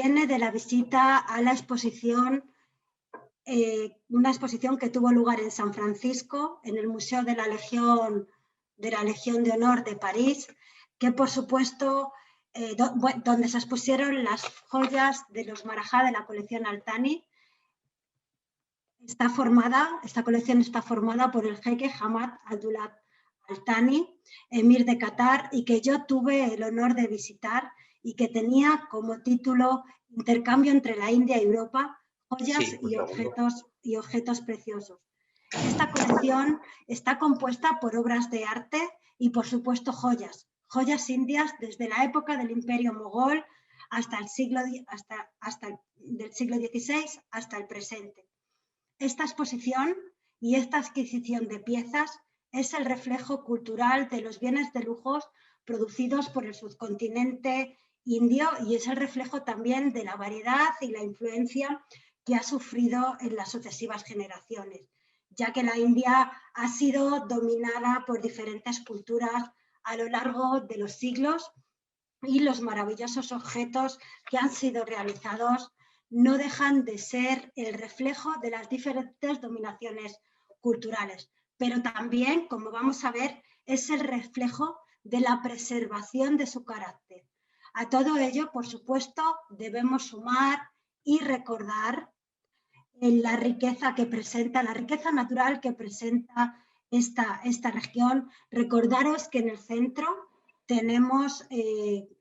viene de la visita a la exposición, una exposición que tuvo lugar en San Francisco, en el Museo de la Legión de Honor de París, que por supuesto, donde se expusieron las joyas de los Marajá de la colección Al-Thani. Esta colección está formada por el jeque Hamad Abdullah Al-Thani, emir de Qatar, y que yo tuve el honor de visitar y que tenía como título Intercambio entre la India y Europa, joyas y objetos preciosos. Esta colección está compuesta por obras de arte y, por supuesto, joyas indias desde la época del Imperio Mogol hasta del siglo XVI hasta el presente. Esta exposición y esta adquisición de piezas es el reflejo cultural de los bienes de lujo producidos por el subcontinente indio y es el reflejo también de la variedad y la influencia que ha sufrido en las sucesivas generaciones, ya que la India ha sido dominada por diferentes culturas a lo largo de los siglos y los maravillosos objetos que han sido realizados no dejan de ser el reflejo de las diferentes dominaciones culturales, pero también, como vamos a ver, es el reflejo de la preservación de su carácter. A todo ello, por supuesto, debemos sumar y recordar la riqueza natural que presenta esta región. Recordaros que en el centro tenemos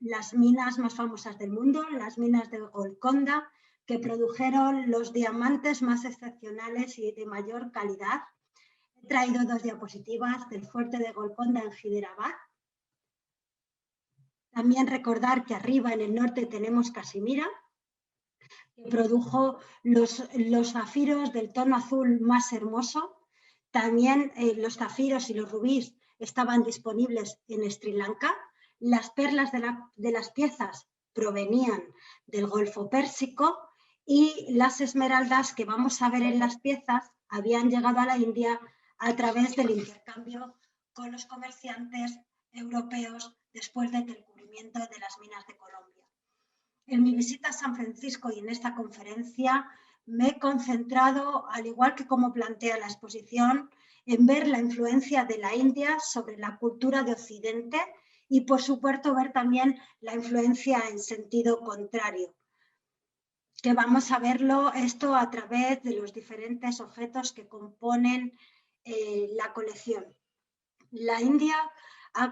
las minas más famosas del mundo, las minas de Golconda, que produjeron los diamantes más excepcionales y de mayor calidad. He traído 2 diapositivas del fuerte de Golconda en Hyderabad. También recordar que arriba en el norte tenemos Casimira, que produjo los zafiros del tono azul más hermoso. También los zafiros y los rubíes estaban disponibles en Sri Lanka. Las perlas de las piezas provenían del Golfo Pérsico y las esmeraldas que vamos a ver en las piezas habían llegado a la India a través del intercambio con los comerciantes europeos después del descubrimiento de las minas de Colombia. En mi visita a San Francisco y en esta conferencia me he concentrado, al igual que como plantea la exposición, en ver la influencia de la India sobre la cultura de Occidente y, por supuesto, ver también la influencia en sentido contrario, que vamos a verlo esto a través de los diferentes objetos que componen la colección. La India ha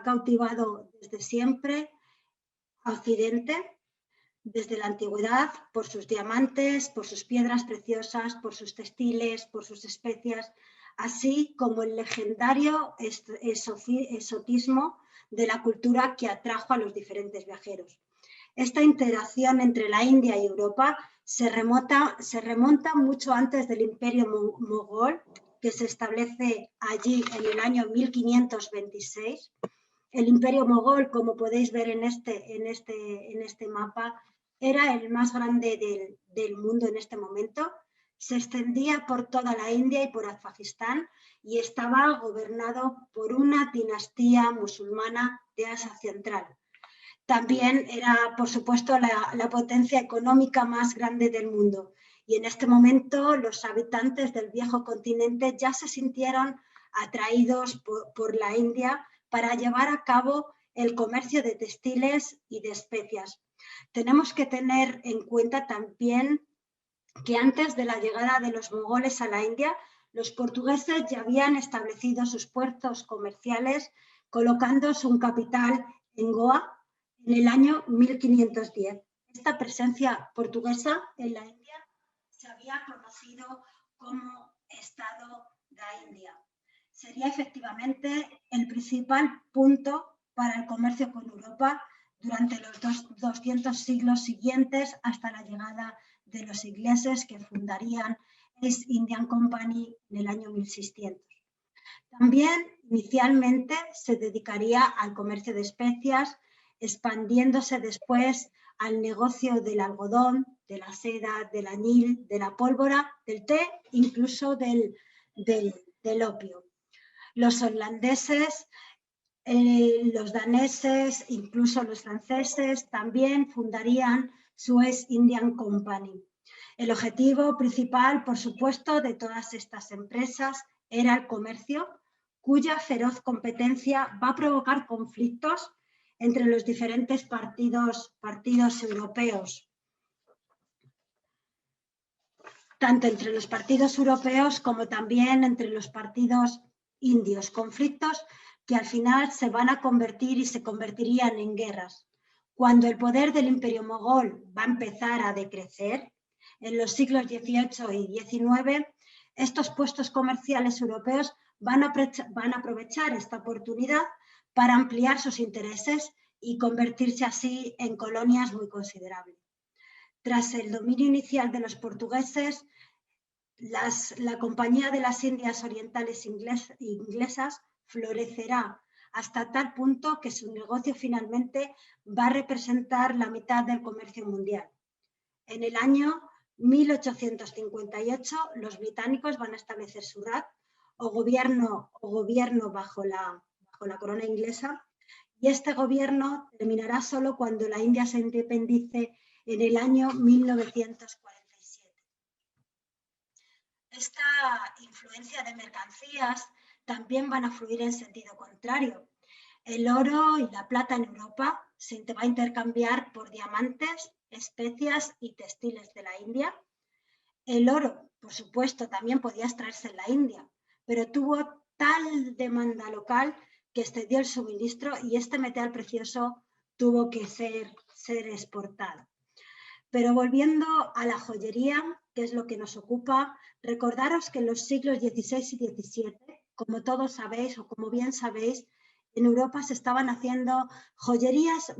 cautivado desde siempre a Occidente, desde la antigüedad, por sus diamantes, por sus piedras preciosas, por sus textiles, por sus especias, así como el legendario exotismo de la cultura que atrajo a los diferentes viajeros. Esta interacción entre la India y Europa se remonta mucho antes del Imperio Mogol, que se establece allí en el año 1526. El Imperio Mogol, como podéis ver en este mapa, era el más grande del mundo en este momento. Se extendía por toda la India y por Afganistán y estaba gobernado por una dinastía musulmana de Asia Central. También era, por supuesto, la potencia económica más grande del mundo. Y en este momento los habitantes del viejo continente ya se sintieron atraídos por la India para llevar a cabo el comercio de textiles y de especias. Tenemos que tener en cuenta también que antes de la llegada de los mogoles a la India, los portugueses ya habían establecido sus puertos comerciales colocando su capital en Goa en el año 1510. Esta presencia portuguesa en la India se había conocido como Estado de India. Sería efectivamente el principal punto para el comercio con Europa durante los 200 siglos siguientes hasta la llegada de los ingleses que fundarían East Indian Company en el año 1600. También inicialmente se dedicaría al comercio de especias, expandiéndose después al negocio del algodón, de la seda, del añil, de la pólvora, del té, incluso del opio. Los holandeses Los daneses, incluso los franceses, también fundarían su East Indian Company. El objetivo principal, por supuesto, de todas estas empresas era el comercio, cuya feroz competencia va a provocar conflictos entre los diferentes partidos europeos, tanto entre los partidos europeos como también entre los partidos indios, conflictos que al final se van a convertir y se convertirían en guerras. Cuando el poder del Imperio mogol va a empezar a decrecer, en los siglos XVIII y XIX, estos puestos comerciales europeos van a aprovechar esta oportunidad para ampliar sus intereses y convertirse así en colonias muy considerables. Tras el dominio inicial de los portugueses, la Compañía de las Indias Orientales Inglesas florecerá hasta tal punto que su negocio finalmente va a representar la mitad del comercio mundial. En el año 1858, los británicos van a establecer Surat o gobierno bajo la corona inglesa, y este gobierno terminará solo cuando la India se independice en el año 1947. Esta influencia de mercancías también van a fluir en sentido contrario. El oro y la plata en Europa se va a intercambiar por diamantes, especias y textiles de la India. El oro, por supuesto, también podía extraerse en la India, pero tuvo tal demanda local que excedió el suministro y este metal precioso tuvo que ser exportado. Pero volviendo a la joyería, que es lo que nos ocupa, recordaros que en los siglos XVI y XVII, como todos sabéis o como bien sabéis, en Europa se estaban haciendo joyas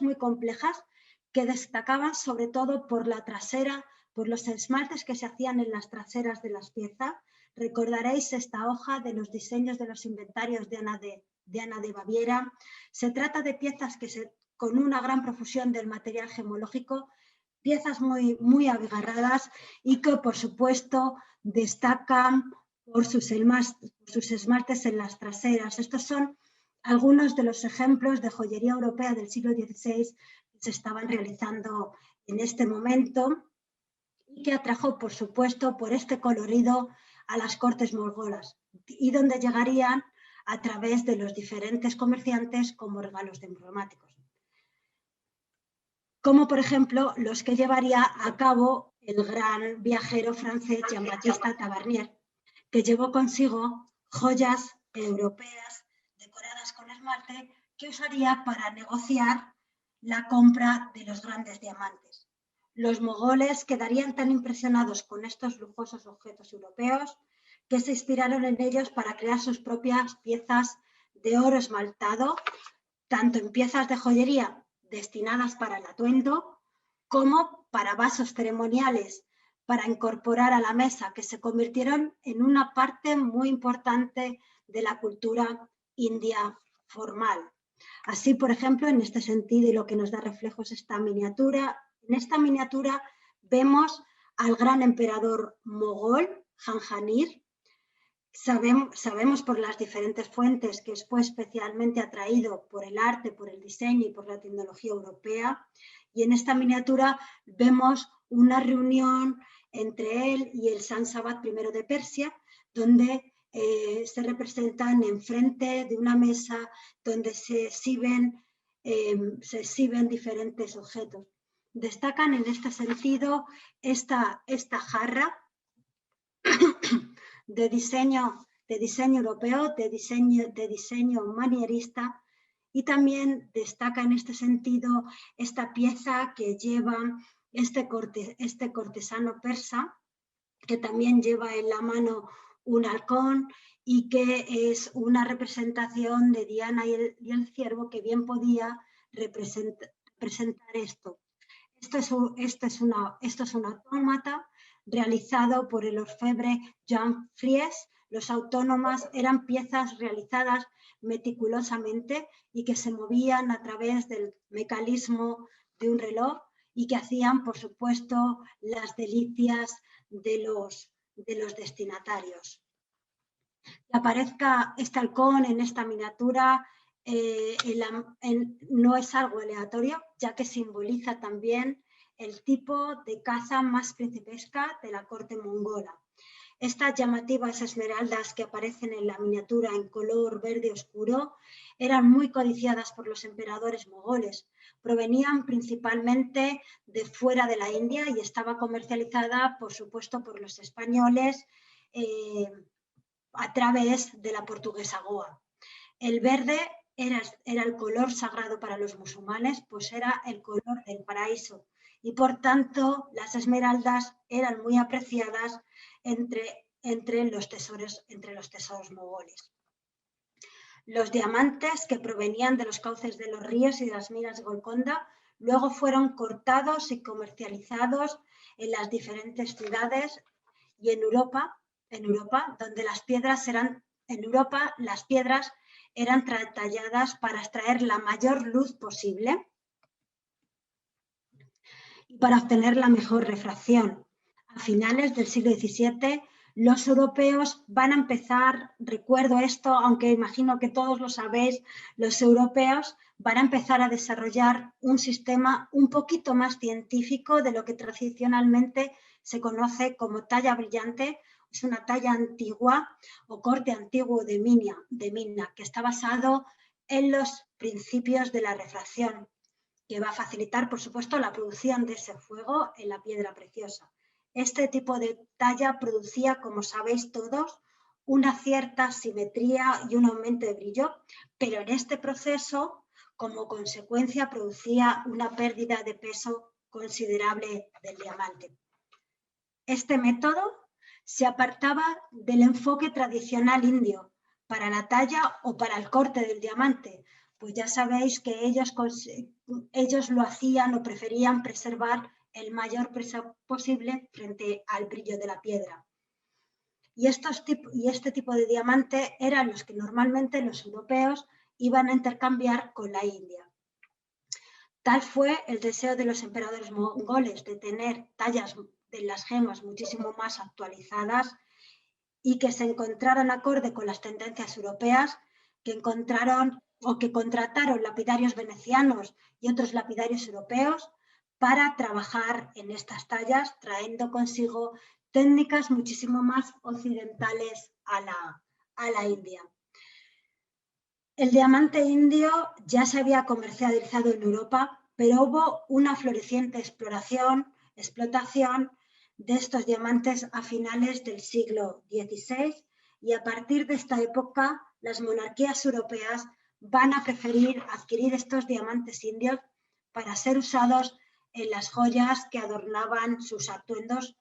muy complejas que destacaban sobre todo por la trasera, por los esmaltes que se hacían en las traseras de las piezas. Recordaréis esta hoja de los diseños de los inventarios de Ana de Baviera. Se trata de piezas con una gran profusión del material gemológico, piezas muy abigarradas y que, por supuesto, destacan por sus esmaltes en las traseras. Estos son algunos de los ejemplos de joyería europea del siglo XVI que se estaban realizando en este momento y que atrajo, por supuesto, por este colorido a las cortes mongolas y donde llegarían a través de los diferentes comerciantes como regalos diplomáticos. Como, por ejemplo, los que llevaría a cabo el gran viajero francés Jean-Baptiste Tavernier, que llevó consigo joyas europeas decoradas con esmalte que usaría para negociar la compra de los grandes diamantes. Los mogoles quedarían tan impresionados con estos lujosos objetos europeos que se inspiraron en ellos para crear sus propias piezas de oro esmaltado, tanto en piezas de joyería destinadas para el atuendo como para vasos ceremoniales para incorporar a la mesa, que se convirtieron en una parte muy importante de la cultura india formal. Así, por ejemplo, en este sentido, y lo que nos da reflejos esta miniatura, en esta miniatura vemos al gran emperador mogol, Jahangir. Sabemos por las diferentes fuentes que fue especialmente atraído por el arte, por el diseño y por la tecnología europea. Y en esta miniatura vemos una reunión entre él y el Shah I de Persia, donde se representan enfrente de una mesa donde se exhiben diferentes objetos. Destacan en este sentido esta jarra de diseño europeo, de diseño manierista, y también destaca en este sentido esta pieza que lleva este cortesano persa, que también lleva en la mano un halcón y que es una representación de Diana y el ciervo, que bien podía representar esto. Esto es un autómata realizado por el orfebre Jean Fries. Los autómatas eran piezas realizadas meticulosamente y que se movían a través del mecanismo de un reloj y que hacían, por supuesto, las delicias de los destinatarios. Que aparezca este halcón en esta miniatura no es algo aleatorio, ya que simboliza también el tipo de caza más principesca de la corte mongola. Estas llamativas esmeraldas que aparecen en la miniatura en color verde oscuro eran muy codiciadas por los emperadores mogoles. Provenían principalmente de fuera de la India y estaba comercializada, por supuesto, por los españoles a través de la portuguesa Goa. El verde era el color sagrado para los musulmanes, pues era el color del paraíso y por tanto las esmeraldas eran muy apreciadas entre los tesoros mogoles. Los diamantes que provenían de los cauces de los ríos y de las minas de Golconda luego fueron cortados y comercializados en las diferentes ciudades y en Europa donde las piedras eran talladas para extraer la mayor luz posible y para obtener la mejor refracción. A finales del siglo XVII, los europeos van a empezar, recuerdo esto, aunque imagino que todos lo sabéis, los europeos van a empezar a desarrollar un sistema un poquito más científico de lo que tradicionalmente se conoce como talla brillante. Es una talla antigua o corte antiguo de mina, que está basado en los principios de la refracción, que va a facilitar, por supuesto, la producción de ese fuego en la piedra preciosa. Este tipo de talla producía, como sabéis todos, una cierta simetría y un aumento de brillo, pero en este proceso, como consecuencia, producía una pérdida de peso considerable del diamante. Este método se apartaba del enfoque tradicional indio para la talla o para el corte del diamante, pues ya sabéis que ellos lo hacían o preferían preservar el mayor peso posible frente al brillo de la piedra. Y este tipo de diamante eran los que normalmente los europeos iban a intercambiar con la India. Tal fue el deseo de los emperadores mongoles de tener tallas de las gemas muchísimo más actualizadas y que se encontraran acorde con las tendencias europeas, que contrataron lapidarios venecianos y otros lapidarios europeos para trabajar en estas tallas, trayendo consigo técnicas muchísimo más occidentales a la India. El diamante indio ya se había comercializado en Europa, pero hubo una floreciente explotación de estos diamantes a finales del siglo XVI y a partir de esta época las monarquías europeas van a preferir adquirir estos diamantes indios para ser usados en las joyas que adornaban sus atuendos,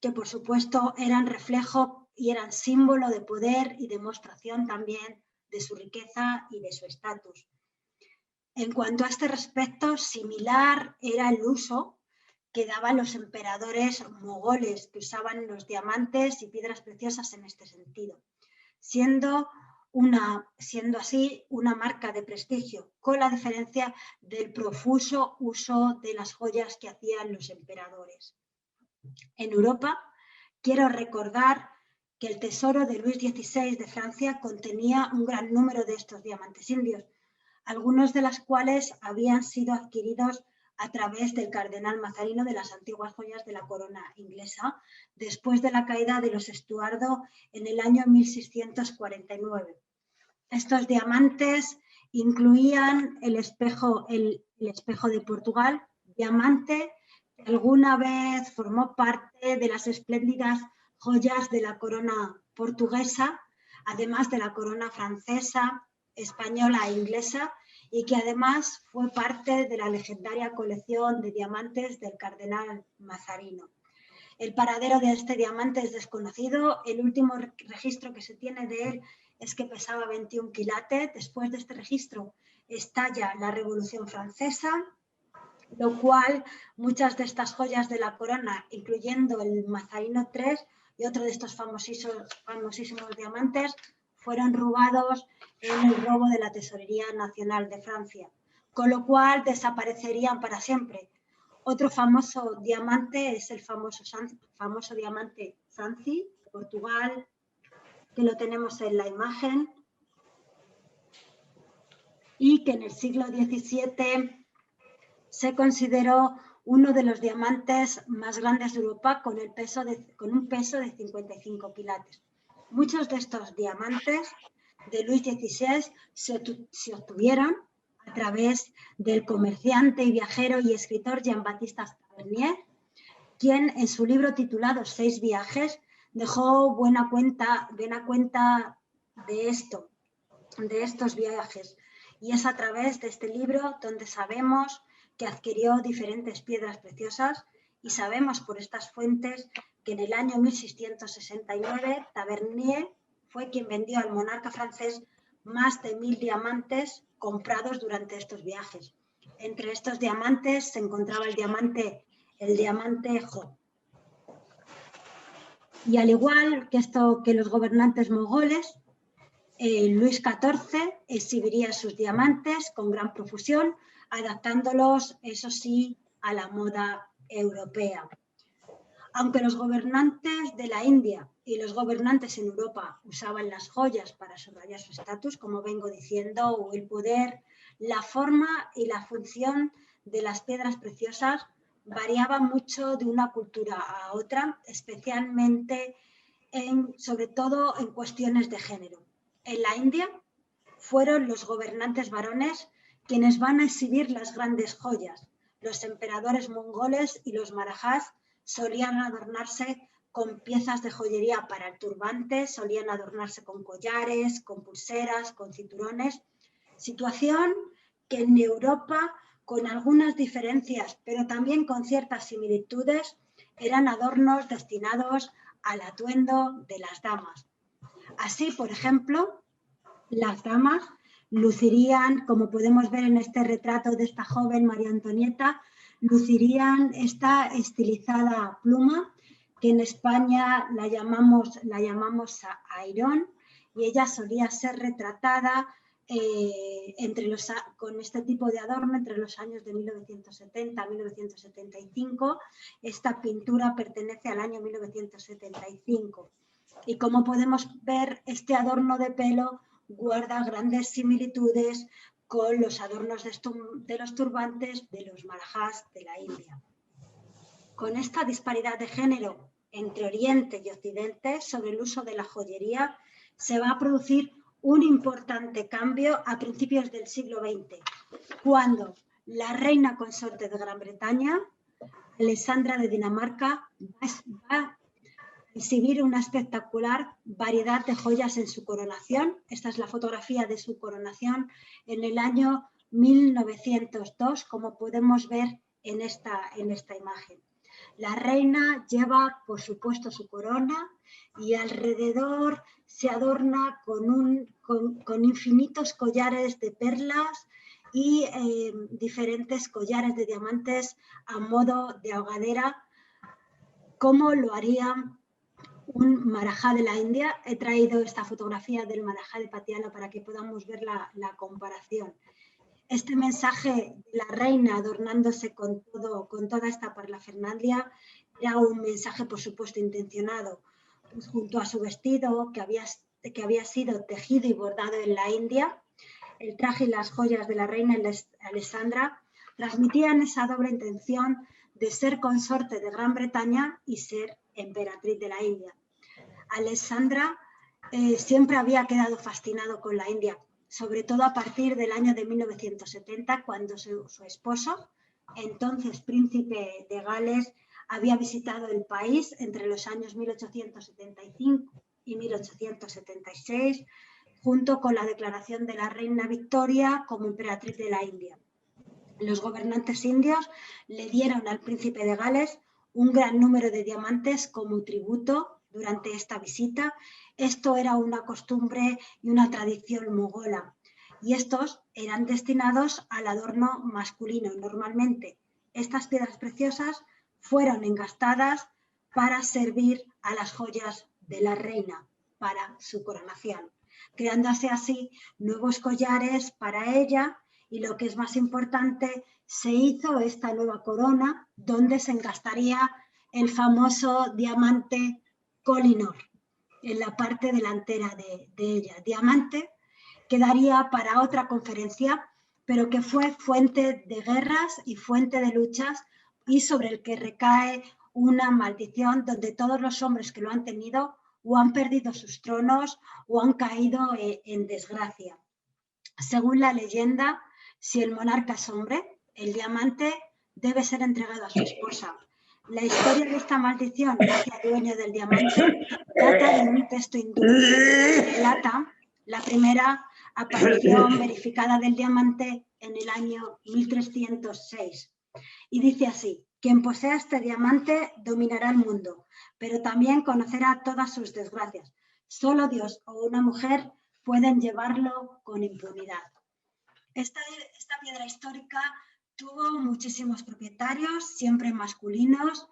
que por supuesto eran reflejo y eran símbolo de poder y demostración también de su riqueza y de su estatus. En cuanto a este respecto, similar era el uso que daban los emperadores mogoles, que usaban los diamantes y piedras preciosas en este sentido, siendo así una marca de prestigio, con la diferencia del profuso uso de las joyas que hacían los emperadores. En Europa, quiero recordar que el tesoro de Luis XVI de Francia contenía un gran número de estos diamantes indios, algunos de los cuales habían sido adquiridos a través del cardenal Mazarino de las antiguas joyas de la corona inglesa, después de la caída de los Estuardo en el año 1649. Estos diamantes incluían el espejo de Portugal, diamante que alguna vez formó parte de las espléndidas joyas de la corona portuguesa, además de la corona francesa, española e inglesa, y que además fue parte de la legendaria colección de diamantes del cardenal Mazarino. El paradero de este diamante es desconocido. El último registro que se tiene de él es que pesaba 21 quilates. Después de este registro estalla la Revolución Francesa, lo cual muchas de estas joyas de la corona, incluyendo el Mazarino III y otro de estos famosísimos diamantes, fueron robados en el robo de la Tesorería Nacional de Francia, con lo cual desaparecerían para siempre. Otro famoso diamante es el famoso diamante Sanci, de Portugal, que lo tenemos en la imagen. y que en el siglo XVII se consideró uno de los diamantes más grandes de Europa con un peso de 55 quilates. Muchos de estos diamantes de Luis XVI se obtuvieron a través del comerciante y viajero y escritor Jean-Baptiste Tavernier, quien en su libro titulado 6 viajes dejó buena cuenta de estos viajes. Y es a través de este libro donde sabemos que adquirió diferentes piedras preciosas y sabemos por estas fuentes que en el año 1669 Tavernier fue quien vendió al monarca francés más de 1000 diamantes comprados durante estos viajes. Entre estos diamantes se encontraba el diamante Jo. Y al igual que los gobernantes mogoles, Luis XIV exhibiría sus diamantes con gran profusión, adaptándolos, eso sí, a la moda europea. Aunque los gobernantes de la India y los gobernantes en Europa usaban las joyas para subrayar su estatus, como vengo diciendo, o el poder, la forma y la función de las piedras preciosas variaba mucho de una cultura a otra, especialmente sobre todo en cuestiones de género. En la India fueron los gobernantes varones quienes van a exhibir las grandes joyas. Los emperadores mongoles y los marajás solían adornarse con piezas de joyería para el turbante, solían adornarse con collares, con pulseras, con cinturones. Situación que en Europa, con algunas diferencias, pero también con ciertas similitudes, eran adornos destinados al atuendo de las damas. Así, por ejemplo, las damas lucirían, como podemos ver en este retrato de esta joven María Antonieta, lucirían esta estilizada pluma, que en España la llamamos airón, y ella solía ser retratada con este tipo de adorno entre los años de 1970 a 1975. Esta pintura pertenece al año 1975. Y como podemos ver, este adorno de pelo guarda grandes similitudes con los adornos de los turbantes de los marajás de la India. Con esta disparidad de género entre Oriente y Occidente sobre el uso de la joyería, se va a producir un importante cambio a principios del siglo XX, cuando la reina consorte de Gran Bretaña, Alessandra de Dinamarca, va a exhibir una espectacular variedad de joyas en su coronación. Esta es la fotografía de su coronación en el año 1902, como podemos ver en esta imagen. La reina lleva, por supuesto, su corona y alrededor se adorna con infinitos collares de perlas y diferentes collares de diamantes a modo de ahogadera, como lo haría un marajá de la India. He traído esta fotografía del marajá de Patiala para que podamos ver la comparación. Este mensaje de la reina adornándose con toda esta parafernalia era un mensaje, por supuesto, intencionado. Pues, junto a su vestido, que había sido tejido y bordado en la India, el traje y las joyas de la reina Alessandra transmitían esa doble intención de ser consorte de Gran Bretaña y ser emperatriz de la India. Alessandra siempre había quedado fascinado con la India, sobre todo a partir del año de 1970, cuando su esposo, entonces príncipe de Gales, había visitado el país entre los años 1875 y 1876, junto con la declaración de la reina Victoria como emperatriz de la India. Los gobernantes indios le dieron al príncipe de Gales un gran número de diamantes como tributo durante esta visita. Esto era una costumbre y una tradición mogola, y estos eran destinados al adorno masculino. Normalmente estas piedras preciosas fueron engastadas para servir a las joyas de la reina para su coronación, creándose así nuevos collares para ella. Y lo que es más importante, se hizo esta nueva corona donde se engastaría el famoso diamante Koh-i-Noor en la parte delantera de ella. Diamante que daría para otra conferencia, pero que fue fuente de guerras y fuente de luchas y sobre el que recae una maldición donde todos los hombres que lo han tenido o han perdido sus tronos o han caído en desgracia. Según la leyenda, si el monarca es hombre, el diamante debe ser entregado a su esposa. La historia de esta maldición hacia el dueño del diamante data de un texto hindú que relata la primera aparición verificada del diamante en el año 1306. Y dice así: quien posea este diamante dominará el mundo, pero también conocerá todas sus desgracias. Solo Dios o una mujer pueden llevarlo con impunidad. Esta piedra histórica tuvo muchísimos propietarios, siempre masculinos.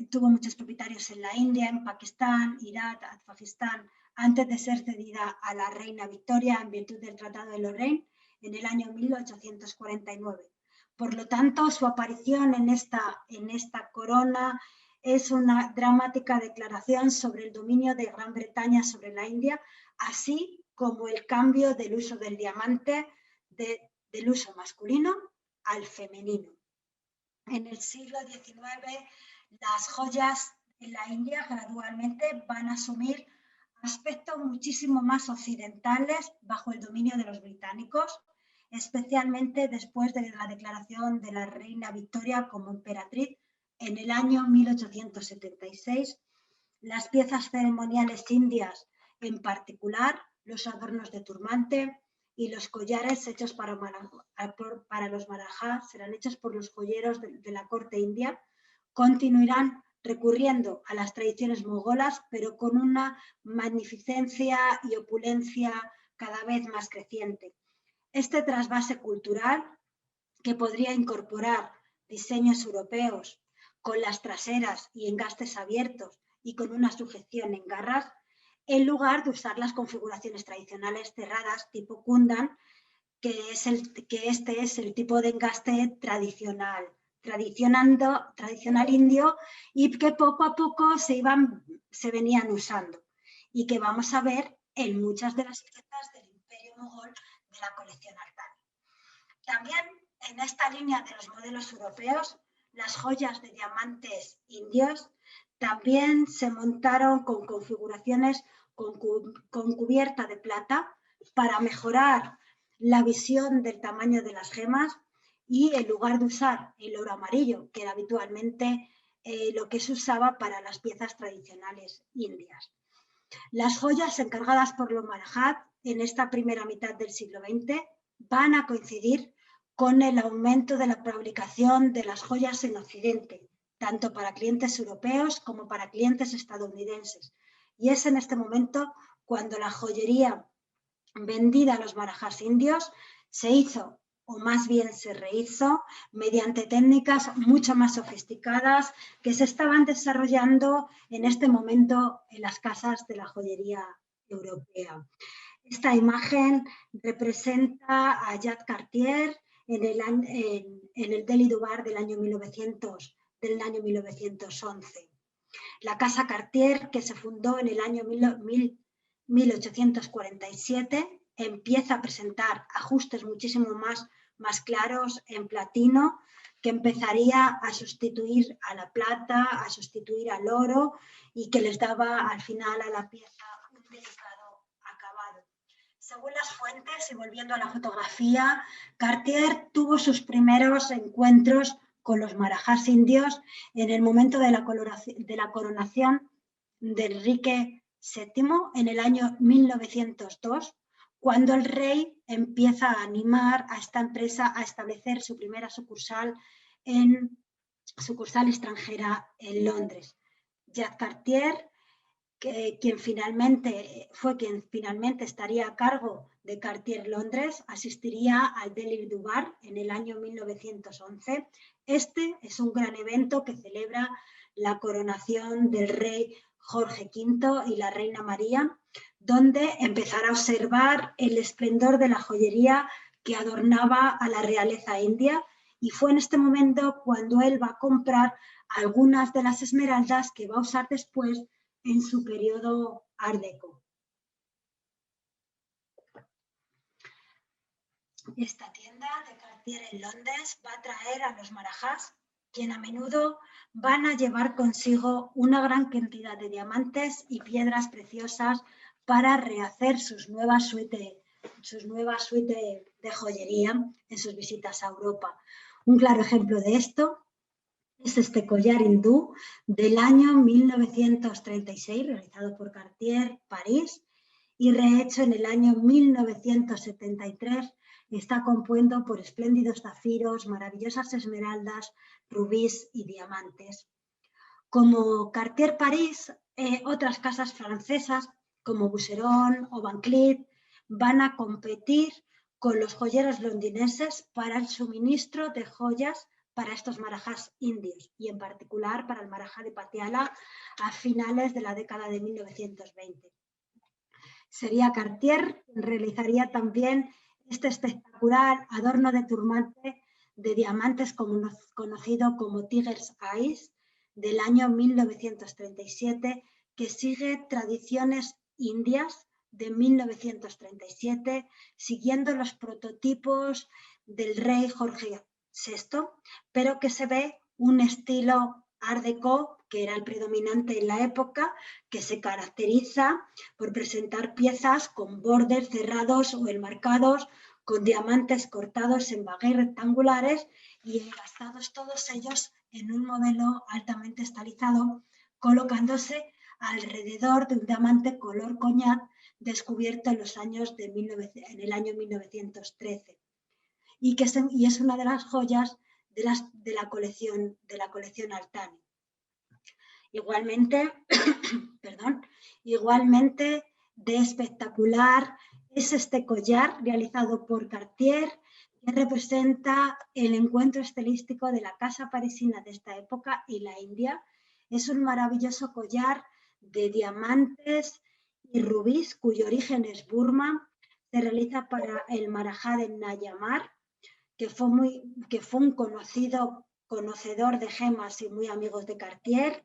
Tuvo muchos propietarios en la India, en Pakistán, Irak, Afganistán, antes de ser cedida a la reina Victoria en virtud del Tratado de Lorraine en el año 1849. Por lo tanto, su aparición en esta corona es una dramática declaración sobre el dominio de Gran Bretaña sobre la India, así como el cambio del uso del diamante del uso masculino al femenino. En el siglo XIX, las joyas en la India gradualmente van a asumir aspectos muchísimo más occidentales bajo el dominio de los británicos, especialmente después de la declaración de la reina Victoria como emperatriz en el año 1876. Las piezas ceremoniales indias, en particular los adornos de turbante y los collares hechos para los marajás, serán hechos por los joyeros de la corte india, continuarán recurriendo a las tradiciones mogolas, pero con una magnificencia y opulencia cada vez más creciente. Este trasvase cultural, que podría incorporar diseños europeos con las traseras y engastes abiertos y con una sujeción en garras, en lugar de usar las configuraciones tradicionales cerradas tipo Kundan, que este es el tipo de engaste tradicional indio y que poco a poco se venían usando y que vamos a ver en muchas de las piezas del Imperio Mogol de la colección Altani. También en esta línea de los modelos europeos, las joyas de diamantes indios también se montaron con configuraciones con cubierta de plata para mejorar la visión del tamaño de las gemas y en lugar de usar el oro amarillo, que era habitualmente lo que se usaba para las piezas tradicionales indias. Las joyas encargadas por los Marajat en esta primera mitad del siglo XX van a coincidir con el aumento de la fabricación de las joyas en Occidente, tanto para clientes europeos como para clientes estadounidenses. Y es en este momento cuando la joyería vendida a los marajás indios se hizo, o más bien se rehizo, mediante técnicas mucho más sofisticadas que se estaban desarrollando en este momento en las casas de la joyería europea. Esta imagen representa a Jacques Cartier en el Delhi Dubar del año 1911. La casa Cartier, que se fundó en el año 1847, empieza a presentar ajustes muchísimo más claros en platino, que empezaría a sustituir a la plata, a sustituir al oro y que les daba al final a la pieza un delicado acabado. Según las fuentes, y volviendo a la fotografía, Cartier tuvo sus primeros encuentros con los marajás indios en el momento de la coronación de Enrique VII en el año 1902, cuando el rey empieza a animar a esta empresa a establecer su primera sucursal extranjera en Londres. Jacques Cartier, quien finalmente estaría a cargo de Cartier Londres, asistiría al Delhi Dubar en el año 1911. Este es un gran evento que celebra la coronación del rey Jorge V y la reina María, donde empezará a observar el esplendor de la joyería que adornaba a la realeza india, y fue en este momento cuando él va a comprar algunas de las esmeraldas que va a usar después en su periodo Art Deco. Esta tienda de Cartier en Londres va a atraer a los marajás, quien a menudo van a llevar consigo una gran cantidad de diamantes y piedras preciosas para rehacer sus nuevas suites de joyería en sus visitas a Europa. Un claro ejemplo de esto es este collar hindú del año 1936, realizado por Cartier, París, y rehecho en el año 1973. Está compuesto por espléndidos zafiros, maravillosas esmeraldas, rubíes y diamantes. Como Cartier París, otras casas francesas como Boucheron o Van Cleef van a competir con los joyeros londinenses para el suministro de joyas para estos marajás indios y en particular para el marajá de Patiala a finales de la década de 1920. Sería Cartier quien realizaría también este espectacular adorno de turbante de diamantes conocido como Tiger's Eyes del año 1937, que sigue tradiciones indias de 1937, siguiendo los prototipos del rey Jorge VI, pero que se ve un estilo Art Deco, que era el predominante en la época, que se caracteriza por presentar piezas con bordes cerrados o enmarcados, con diamantes cortados en baguettes rectangulares y engastados todos ellos en un modelo altamente estilizado, colocándose alrededor de un diamante color coñac descubierto en el año 1913 y es una de las joyas de la colección Altani. Igualmente de espectacular es este collar realizado por Cartier, que representa el encuentro estilístico de la casa parisina de esta época y la India. Es un maravilloso collar de diamantes y rubíes cuyo origen es Burma. Se realiza para el marajá de Nayamar, que fue un conocedor de gemas y muy amigos de Cartier.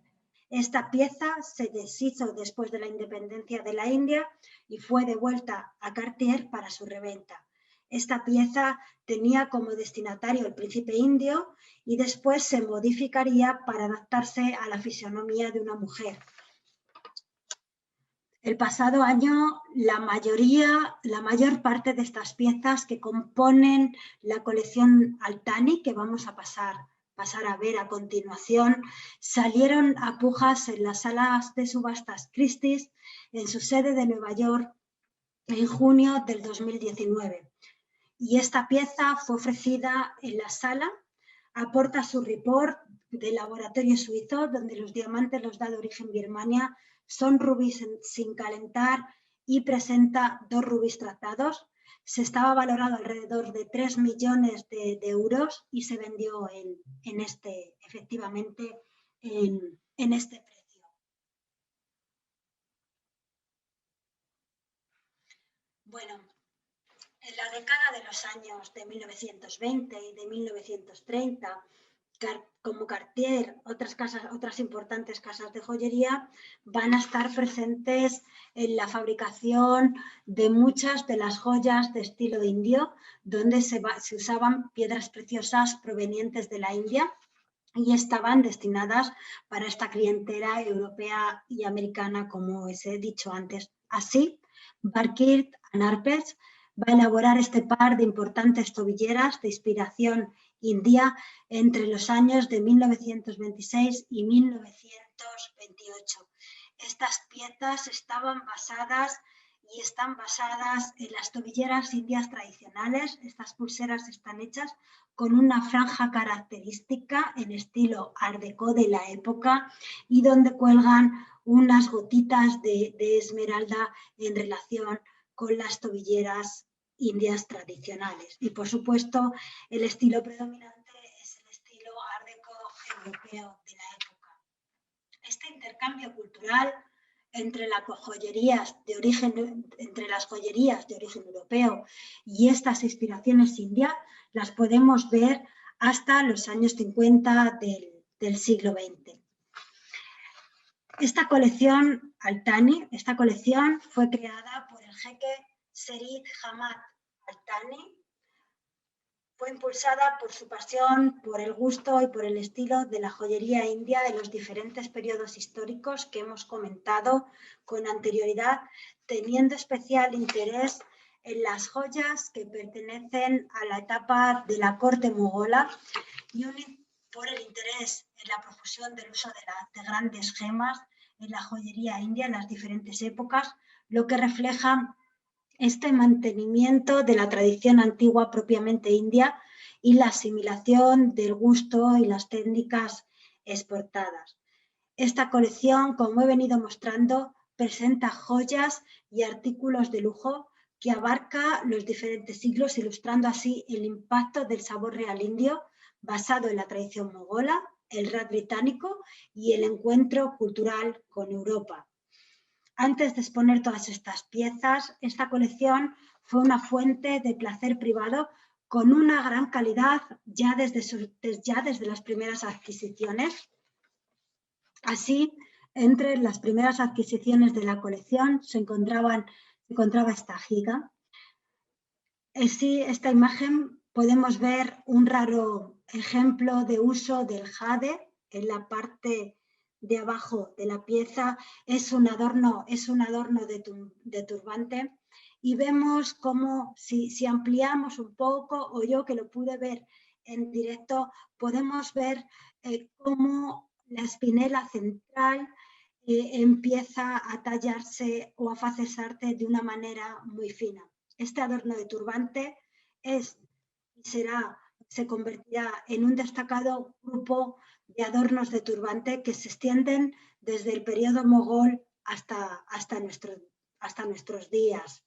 Esta pieza se deshizo después de la independencia de la India y fue devuelta a Cartier para su reventa. Esta pieza tenía como destinatario el príncipe indio y después se modificaría para adaptarse a la fisonomía de una mujer. El pasado año, la mayor parte de estas piezas que componen la colección Altani, que vamos a pasar a ver a continuación, salieron a pujas en las salas de subastas Christie's en su sede de Nueva York en junio del 2019. Y esta pieza fue ofrecida en la sala, aporta su report del laboratorio suizo, donde los diamantes los da de origen Birmania, son rubíes sin calentar y presenta 2 rubíes tratados. Se estaba valorado alrededor de 3 millones de euros y se vendió efectivamente en este precio. Bueno, en la década de los años de 1920 y de 1930, como Cartier, otras importantes casas de joyería van a estar presentes en la fabricación de muchas de las joyas de estilo indio, donde se usaban piedras preciosas provenientes de la India y estaban destinadas para esta clientela europea y americana, como os he dicho antes. Así, Barkir Arpels va a elaborar este par de importantes tobilleras de inspiración india entre los años de 1926 y 1928. Estas piezas están basadas en las tobilleras indias tradicionales. Estas pulseras están hechas con una franja característica en estilo Art Deco de la época y donde cuelgan unas gotitas de esmeralda en relación con las tobilleras indias tradicionales. Y por supuesto, el estilo predominante es el estilo Art Deco europeo de la época. Este intercambio cultural entre las joyerías de origen europeo y estas inspiraciones indias las podemos ver hasta los años 50 del siglo XX. Esta colección Altani, fue creada por el jeque Serid Hamad Altani fue impulsada por su pasión, por el gusto y por el estilo de la joyería india de los diferentes periodos históricos que hemos comentado con anterioridad, teniendo especial interés en las joyas que pertenecen a la etapa de la corte mogola y por el interés en la profusión del uso de grandes gemas en la joyería india en las diferentes épocas, lo que refleja este mantenimiento de la tradición antigua propiamente india y la asimilación del gusto y las técnicas exportadas. Esta colección, como he venido mostrando, presenta joyas y artículos de lujo que abarca los diferentes siglos, ilustrando así el impacto del sabor real indio basado en la tradición mogola, el rat británico y el encuentro cultural con Europa. Antes de exponer todas estas piezas, esta colección fue una fuente de placer privado con una gran calidad ya desde las primeras adquisiciones. Así, entre las primeras adquisiciones de la colección se encontraba esta giga. Así, esta imagen podemos ver un raro ejemplo de uso del jade en la parte de abajo de la pieza. Es un adorno de turbante y vemos cómo si ampliamos un poco, o yo que lo pude ver en directo, podemos ver cómo la espinela central empieza a tallarse o a facesarse de una manera muy fina. Este adorno de turbante se convertirá en un destacado grupo de adornos de turbante que se extienden desde el periodo mogol hasta nuestros días.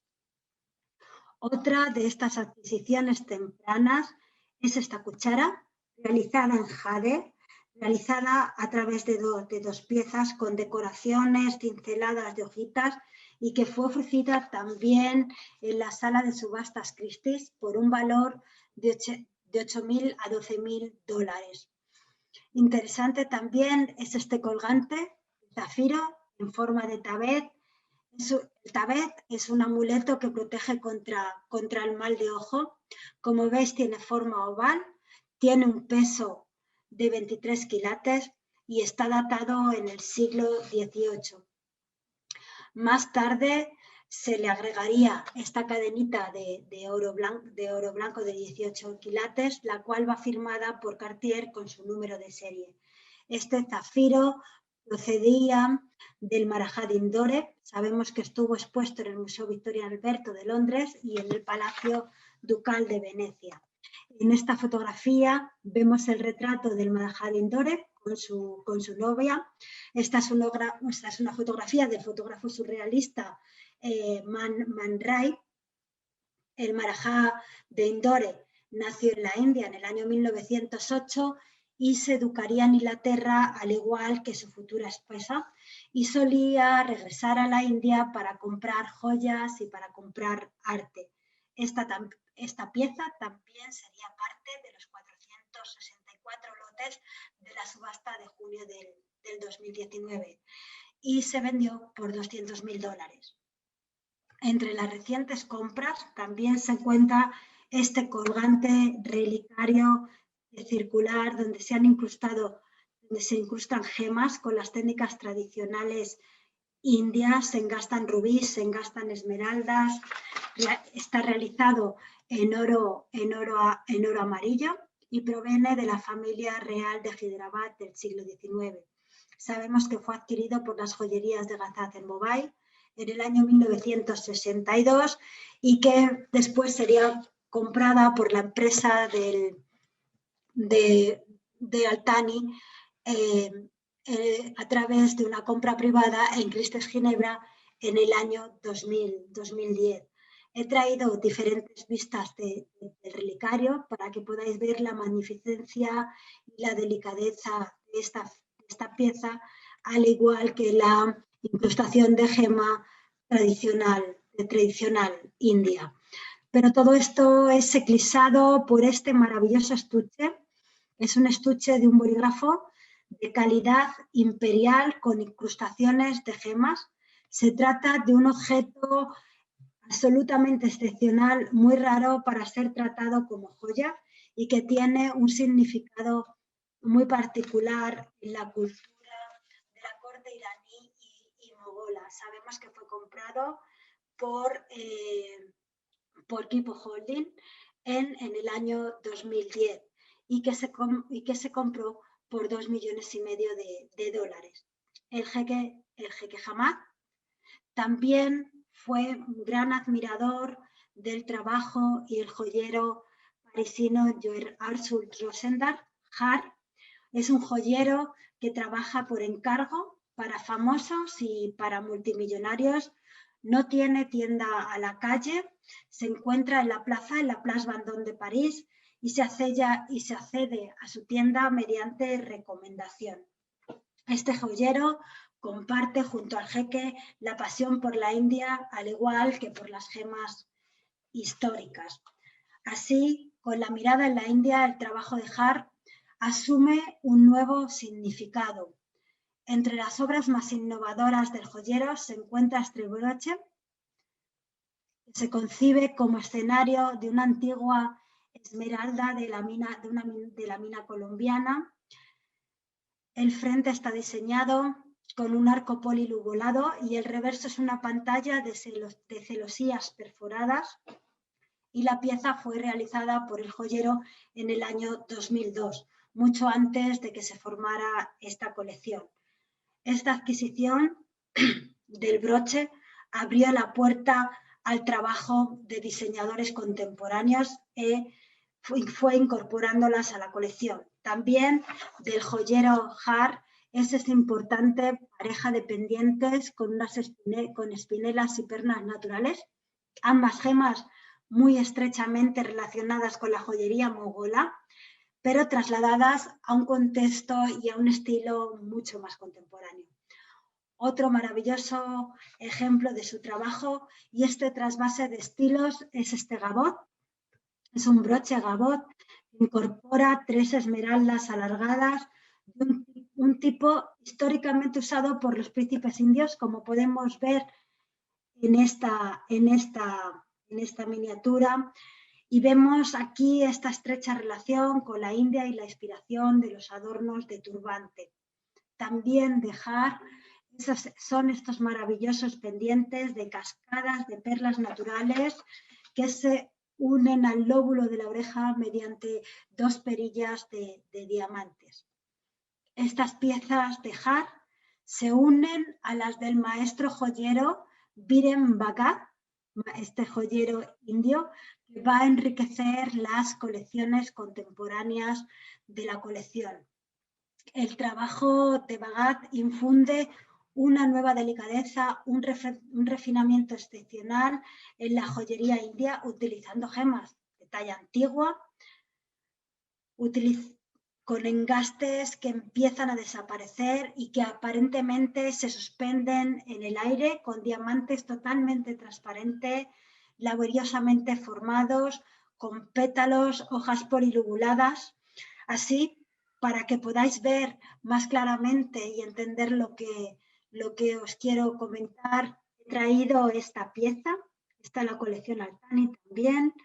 Otra de estas adquisiciones tempranas es esta cuchara, realizada en jade, realizada a través de dos piezas con decoraciones, cinceladas de hojitas, y que fue ofrecida también en la sala de subastas Christie's por un valor de $8.000 a $12.000. Interesante también es este colgante, zafiro, en forma de tabet. El tabet es un amuleto que protege contra el mal de ojo. Como veis, tiene forma oval, tiene un peso de 23 quilates y está datado en el siglo XVIII. Más tarde se le agregaría esta cadenita de oro blanco de 18 quilates, la cual va firmada por Cartier con su número de serie. Este zafiro procedía del Maharaja de Indore. Sabemos que estuvo expuesto en el Museo Vittorio Alberto de Londres y en el Palacio Ducal de Venecia. En esta fotografía vemos el retrato del Maharaja de Indore con su novia. Esta es una fotografía del fotógrafo surrealista Man Ray. El Maharaja de Indore nació en la India en el año 1908 y se educaría en Inglaterra al igual que su futura esposa, y solía regresar a la India para comprar joyas y para comprar arte. Esta pieza también sería parte de los 464 lotes de la subasta de junio del 2019 y se vendió por $200.000. Entre las recientes compras también se encuentra este colgante relicario circular donde se incrustan gemas con las técnicas tradicionales indias, se engastan rubíes, se engastan esmeraldas. Está realizado en oro amarillo y proviene de la familia real de Hyderabad del siglo XIX. Sabemos que fue adquirido por las joyerías de Gazaz en Mumbai en el año 1962 y que después sería comprada por la empresa de Altani a través de una compra privada en Christie's Ginebra en el año 2010. He traído diferentes vistas del relicario para que podáis ver la magnificencia y la delicadeza de esta pieza, al igual que la incrustación de gema tradicional india. Pero todo esto es eclipsado por este maravilloso estuche. Es un estuche de un bolígrafo de calidad imperial con incrustaciones de gemas. Se trata de un objeto absolutamente excepcional, muy raro para ser tratado como joya y que tiene un significado muy particular en la cultura de la corte iraní y mogola. Sabemos que fue comprado por Kipo Holding en el año 2010 y que se compró por 2,5 millones de dólares. El jeque Hamad también fue un gran admirador del trabajo y el joyero parisino Joer Arthur Rosendal. Har es un joyero que trabaja por encargo para famosos y para multimillonarios. No tiene tienda a la calle, se encuentra en la Place Vendôme de París y se accede a su tienda mediante recomendación. Este joyero comparte junto al jeque la pasión por la India, al igual que por las gemas históricas. Así, con la mirada en la India, el trabajo de Har asume un nuevo significado. Entre las obras más innovadoras del joyero se encuentra este broche, que se concibe como escenario de una antigua esmeralda de la mina colombiana. El frente está diseñado con un arco polilobulado y el reverso es una pantalla de celosías perforadas, y la pieza fue realizada por el joyero en el año 2002, mucho antes de que se formara esta colección. Esta adquisición del broche abrió la puerta al trabajo de diseñadores contemporáneos y fue incorporándolas a la colección. También del joyero Har es esta importante pareja de pendientes con espinelas y perlas naturales, ambas gemas muy estrechamente relacionadas con la joyería mogola, pero trasladadas a un contexto y a un estilo mucho más contemporáneo. Otro maravilloso ejemplo de su trabajo y este trasvase de estilos es este gabot. Es un broche gabot que incorpora 3 esmeraldas alargadas de un tipo históricamente usado por los príncipes indios, como podemos ver en esta miniatura. Y vemos aquí esta estrecha relación con la India y la inspiración de los adornos de turbante. También de Har son estos maravillosos pendientes de cascadas de perlas naturales que se unen al lóbulo de la oreja mediante 2 perillas de diamantes. Estas piezas de Har se unen a las del maestro joyero Viren Bhagat, este joyero indio, que va a enriquecer las colecciones contemporáneas de la colección. El trabajo de Bhagat infunde una nueva delicadeza, un refinamiento excepcional en la joyería india, utilizando gemas de talla antigua, con engastes que empiezan a desaparecer y que aparentemente se suspenden en el aire con diamantes totalmente transparentes, laboriosamente formados, con pétalos, hojas polilobuladas. Así, para que podáis ver más claramente y entender lo que os quiero comentar, he traído esta pieza. Está en la colección Altani también.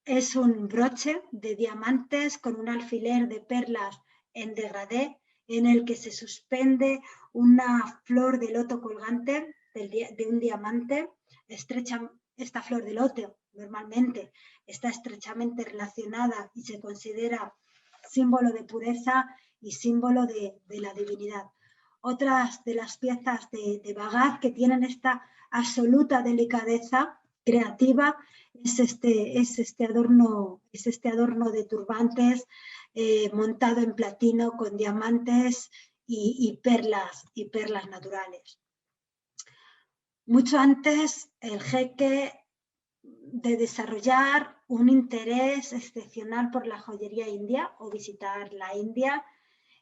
Es un broche de diamantes con un alfiler de perlas en degradé en el que se suspende una flor de loto colgante de un diamante. Esta flor de loto normalmente está estrechamente relacionada y se considera símbolo de pureza y símbolo de la divinidad. Otras de las piezas de Bhagat que tienen esta absoluta delicadeza creativa es este adorno de turbantes montado en platino con diamantes y perlas naturales. Mucho antes el jeque de desarrollar un interés excepcional por la joyería india o visitar la India,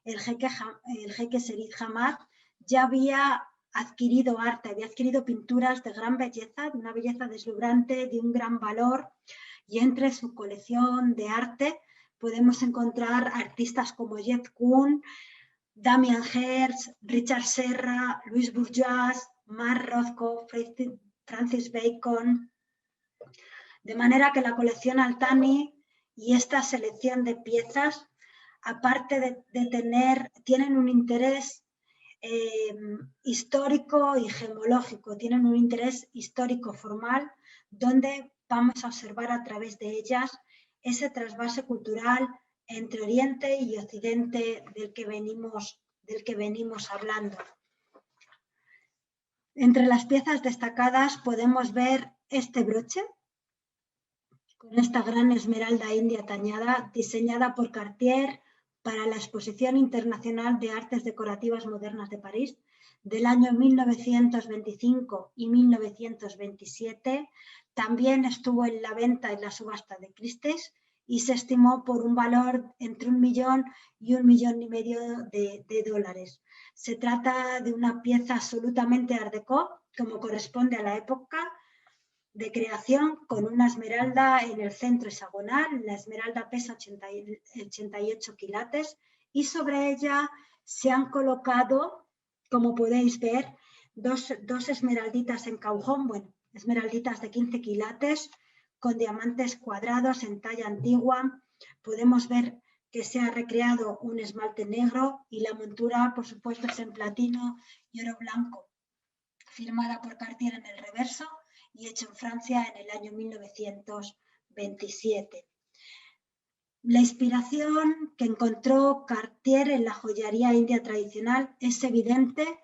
el jeque Serid Hamad ya había adquirido arte, había adquirido pinturas de gran belleza, de una belleza deslumbrante, de un gran valor, y entre su colección de arte podemos encontrar artistas como Jeff Koons, Damien Hirst, Richard Serra, Louis Bourgeois, Mark Rothko, Francis Bacon. De manera que la colección Altani y esta selección de piezas, aparte de tienen un interés histórico y gemológico, tienen un interés histórico formal, donde vamos a observar a través de ellas ese trasvase cultural entre Oriente y Occidente del que venimos hablando. Entre las piezas destacadas podemos ver este broche, con esta gran esmeralda india tañada, diseñada por Cartier para la Exposición Internacional de Artes Decorativas Modernas de París del año 1925 y 1927. También estuvo en la venta en la subasta de Christie's y se estimó por un valor entre 1 millón y 1,5 millones de dólares. Se trata de una pieza absolutamente art déco, como corresponde a la época de creación, con una esmeralda en el centro hexagonal. La esmeralda pesa 88 quilates y sobre ella se han colocado, como podéis ver, dos esmeralditas en caujón, bueno, esmeralditas de 15 quilates con diamantes cuadrados en talla antigua. Podemos ver que se ha recreado un esmalte negro y la montura, por supuesto, es en platino y oro blanco, firmada por Cartier en el reverso y hecho en Francia en el año 1927. La inspiración que encontró Cartier en la joyería india tradicional es evidente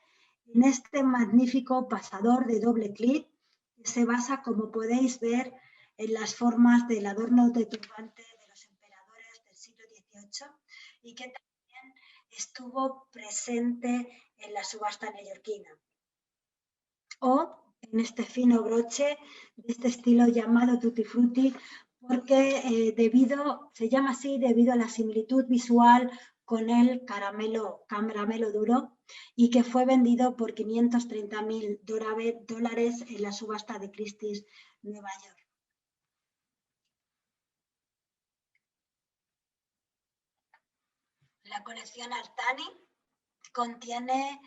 en este magnífico pasador de doble clic, que se basa, como podéis ver, en las formas del adorno de turbante de los emperadores del siglo XVIII y que también estuvo presente en la subasta neoyorquina. O en este fino broche de este estilo llamado Tutti Frutti, porque se llama así debido a la similitud visual con el caramelo duro, y que fue vendido por $530,000 en la subasta de Christie's, Nueva York. La colección Artani contiene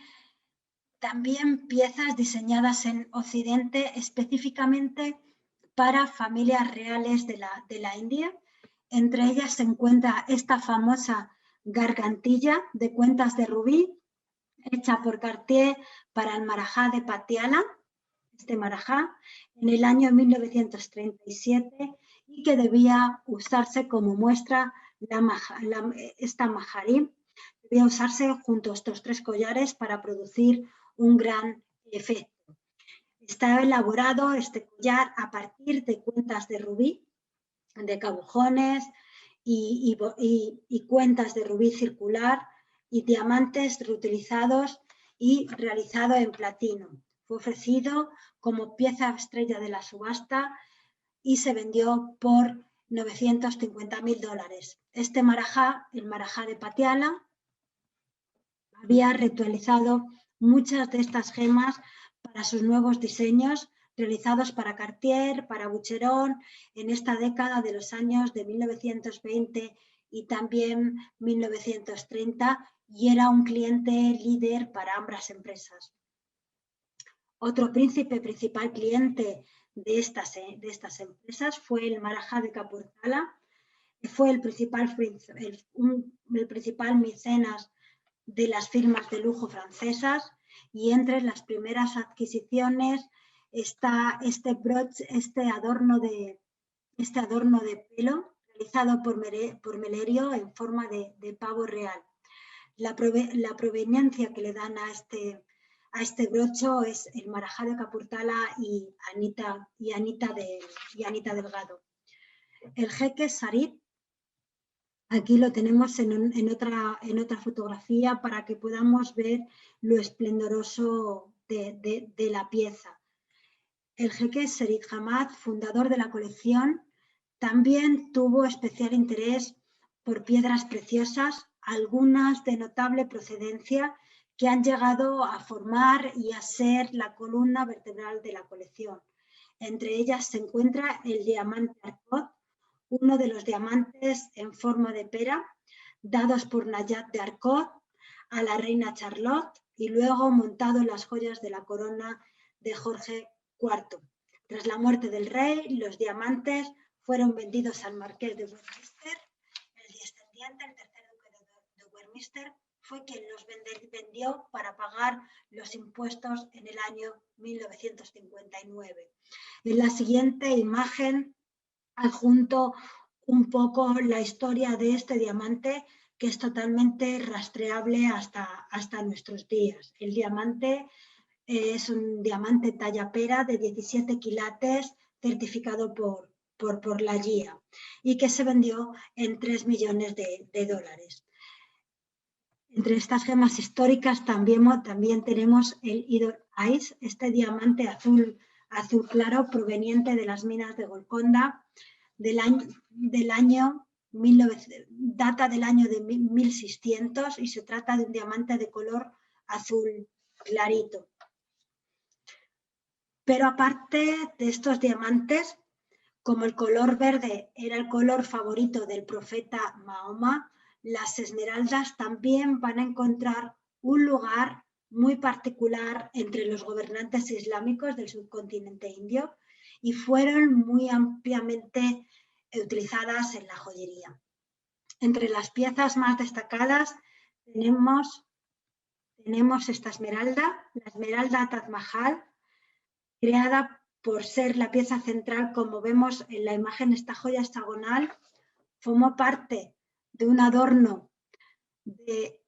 también piezas diseñadas en Occidente específicamente para familias reales de la India. Entre ellas se encuentra esta famosa gargantilla de cuentas de rubí, hecha por Cartier para el Marajá de Patiala, este Marajá, en el año 1937, y que debía usarse como muestra esta majarí. Debía usarse junto a estos 3 collares para producir un gran efecto. Está elaborado este collar a partir de cuentas de rubí, de cabujones y cuentas de rubí circular y diamantes reutilizados y realizado en platino. Fue ofrecido como pieza estrella de la subasta y se vendió por $950,000. Este Marajá, el Marajá de Patiala, había ritualizado muchas de estas gemas para sus nuevos diseños realizados para Cartier, para Boucheron, en esta década de los años de 1920 y también 1930, y era un cliente líder para ambas empresas. Otro principal cliente de estas empresas fue el Marajá de Capurtala, que fue el principal mecenas de las firmas de lujo francesas, y entre las primeras adquisiciones está este adorno de pelo realizado por Melerio en forma de pavo real. La proveniencia que le dan a este brocho es el Marajá de Capurtala y Anita Delgado. El jeque Sarit, aquí lo tenemos en otra fotografía para que podamos ver lo esplendoroso de la pieza. El jeque Sarit Hamad, fundador de la colección, también tuvo especial interés por piedras preciosas, algunas de notable procedencia, que han llegado a formar y a ser la columna vertebral de la colección. Entre ellas se encuentra el diamante Arcot, uno de los diamantes en forma de pera dados por Nayat de Arcot a la reina Charlotte y luego montado en las joyas de la corona de Jorge IV. Tras la muerte del rey, los diamantes fueron vendidos al marqués de Westminster. El descendiente, el tercer duque de Westminster, fue quien los vendió para pagar los impuestos en el año 1959. En la siguiente imagen adjunto un poco la historia de este diamante, que es totalmente rastreable hasta nuestros días. El diamante es un diamante talla pera de 17 quilates certificado por la GIA y que se vendió en 3 millones de dólares. Entre estas gemas históricas también tenemos el Idol Ice, este diamante azul claro proveniente de las minas de Golconda data del año de 1600 y se trata de un diamante de color azul clarito. Pero aparte de estos diamantes, como el color verde era el color favorito del profeta Mahoma, las esmeraldas también van a encontrar un lugar muy particular entre los gobernantes islámicos del subcontinente indio y fueron muy ampliamente utilizadas en la joyería. Entre las piezas más destacadas tenemos esta esmeralda, la esmeralda Taj Mahal, creada por ser la pieza central, como vemos en la imagen, esta joya hexagonal formó parte de un adorno de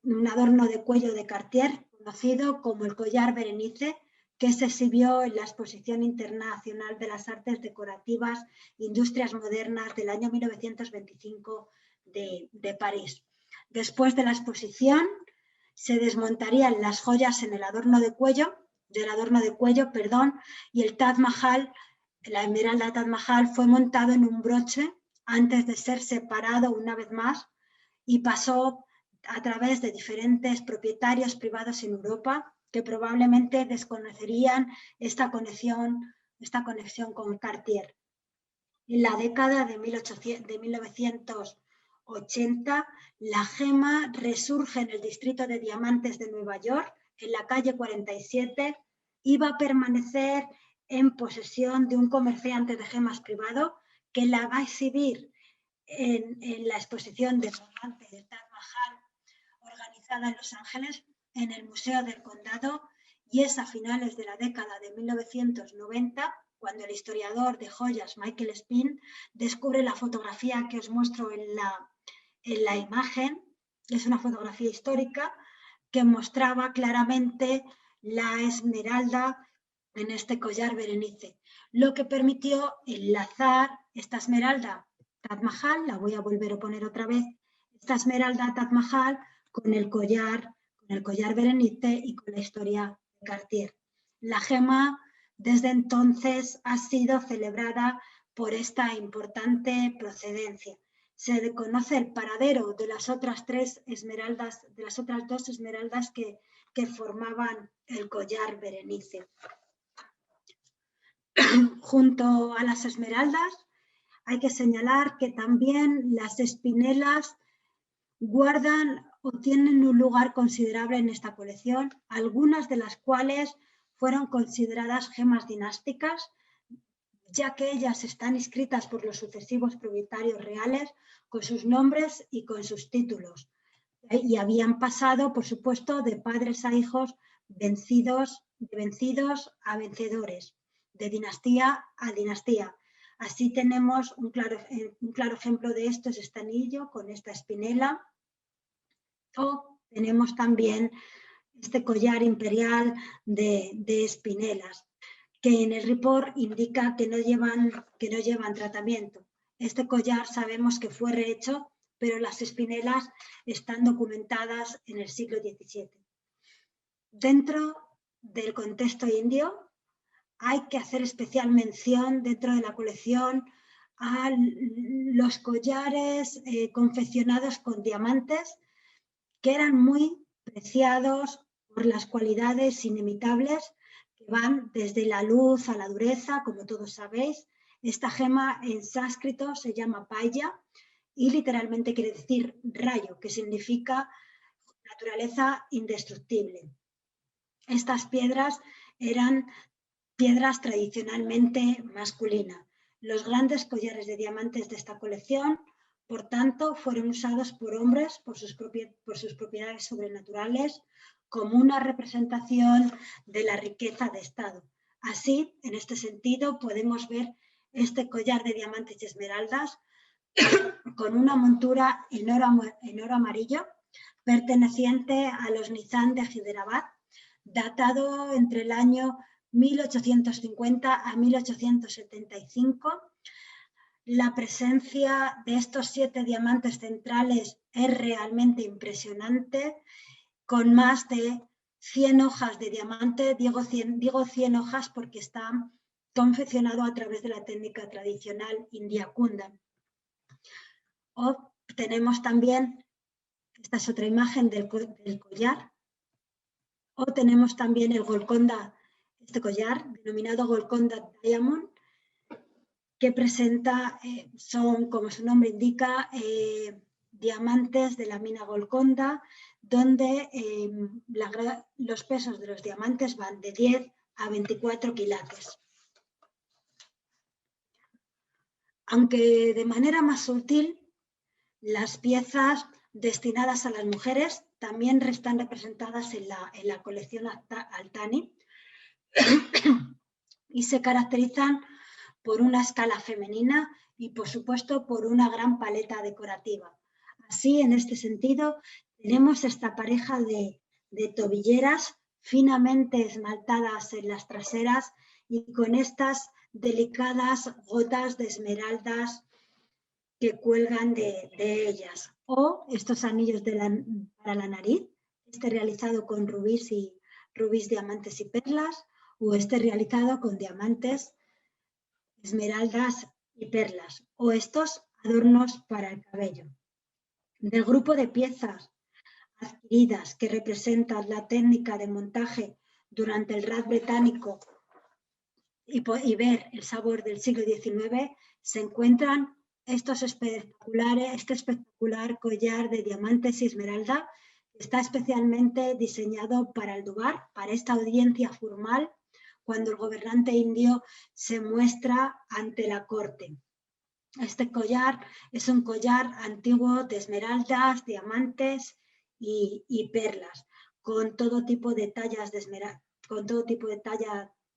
cuello de Cartier, conocido como el collar Berenice, que se exhibió en la Exposición Internacional de las Artes Decorativas Industrias Modernas del año 1925 de París. Después de la exposición, se desmontarían las joyas en el adorno de cuello, y el Taj Mahal, la esmeralda Taj Mahal, fue montado en un broche antes de ser separado una vez más y pasó a través de diferentes propietarios privados en Europa que probablemente desconocerían esta conexión con Cartier. En la década de 1980, la gema resurge en el distrito de diamantes de Nueva York, en la calle 47, y va a permanecer en posesión de un comerciante de gemas privado que la va a exhibir en la exposición de diamantes de Taj Mahal organizada en Los Ángeles en el Museo del Condado, y es a finales de la década de 1990 cuando el historiador de joyas Michael Spin descubre la fotografía que os muestro en la imagen. Es una fotografía histórica que mostraba claramente la esmeralda en este collar Berenice, lo que permitió enlazar esta esmeralda Taj Mahal, la voy a volver a poner otra vez, esta esmeralda Taj Mahal con el collar Berenice y con la historia de Cartier. La gema desde entonces ha sido celebrada por esta importante procedencia. Se desconoce el paradero de las otras dos esmeraldas que formaban el collar Berenice. Junto a las esmeraldas hay que señalar que también las espinelas guardan o tienen un lugar considerable en esta colección, algunas de las cuales fueron consideradas gemas dinásticas, ya que ellas están inscritas por los sucesivos propietarios reales con sus nombres y con sus títulos. Y habían pasado, por supuesto, de padres a hijos, de vencidos a vencedores, de dinastía a dinastía. Así tenemos un claro ejemplo de esto, es este anillo con esta espinela. O tenemos también este collar imperial de espinelas, que en el report indica que no llevan tratamiento. Este collar sabemos que fue rehecho, pero las espinelas están documentadas en el siglo XVII. Dentro del contexto indio hay que hacer especial mención dentro de la colección a los collares confeccionados con diamantes, que eran muy preciados por las cualidades inimitables que van desde la luz a la dureza, como todos sabéis. Esta gema en sánscrito se llama paya y literalmente quiere decir rayo, que significa naturaleza indestructible. Estas piedras eran piedras tradicionalmente masculinas. Los grandes collares de diamantes de esta colección, por tanto, fueron usados por hombres por sus propiedades sobrenaturales como una representación de la riqueza de Estado. Así, en este sentido, podemos ver este collar de diamantes y esmeraldas con una montura en oro amarillo perteneciente a los Nizam de Hyderabad, datado entre el año 1850 a 1875. La presencia de estos 7 diamantes centrales es realmente impresionante, con más de 100 hojas de diamante. Digo 100 hojas porque está confeccionado a través de la técnica tradicional india Kundan. O tenemos también, esta es otra imagen del collar, o tenemos también el Golconda, este collar denominado Golconda Diamond, que presenta, son, como su nombre indica, diamantes de la mina Golconda, donde los pesos de los diamantes van de 10 a 24 quilates. Aunque de manera más sutil, las piezas destinadas a las mujeres también están representadas en la colección Altani y se caracterizan por una escala femenina y, por supuesto, por una gran paleta decorativa. Así, en este sentido, tenemos esta pareja de tobilleras finamente esmaltadas en las traseras y con estas delicadas gotas de esmeraldas que cuelgan de ellas. O estos anillos para la nariz, este realizado con rubíes, diamantes y perlas, o este realizado con diamantes, esmeraldas y perlas, o estos adornos para el cabello. Del grupo de piezas adquiridas que representan la técnica de montaje durante el Raj británico y ver el sabor del siglo XIX, se encuentran este espectacular collar de diamantes y esmeralda, que está especialmente diseñado para el Durbar, para esta audiencia formal, cuando el gobernante indio se muestra ante la corte. Este collar es un collar antiguo de esmeraldas, diamantes y perlas, con todo tipo de tallas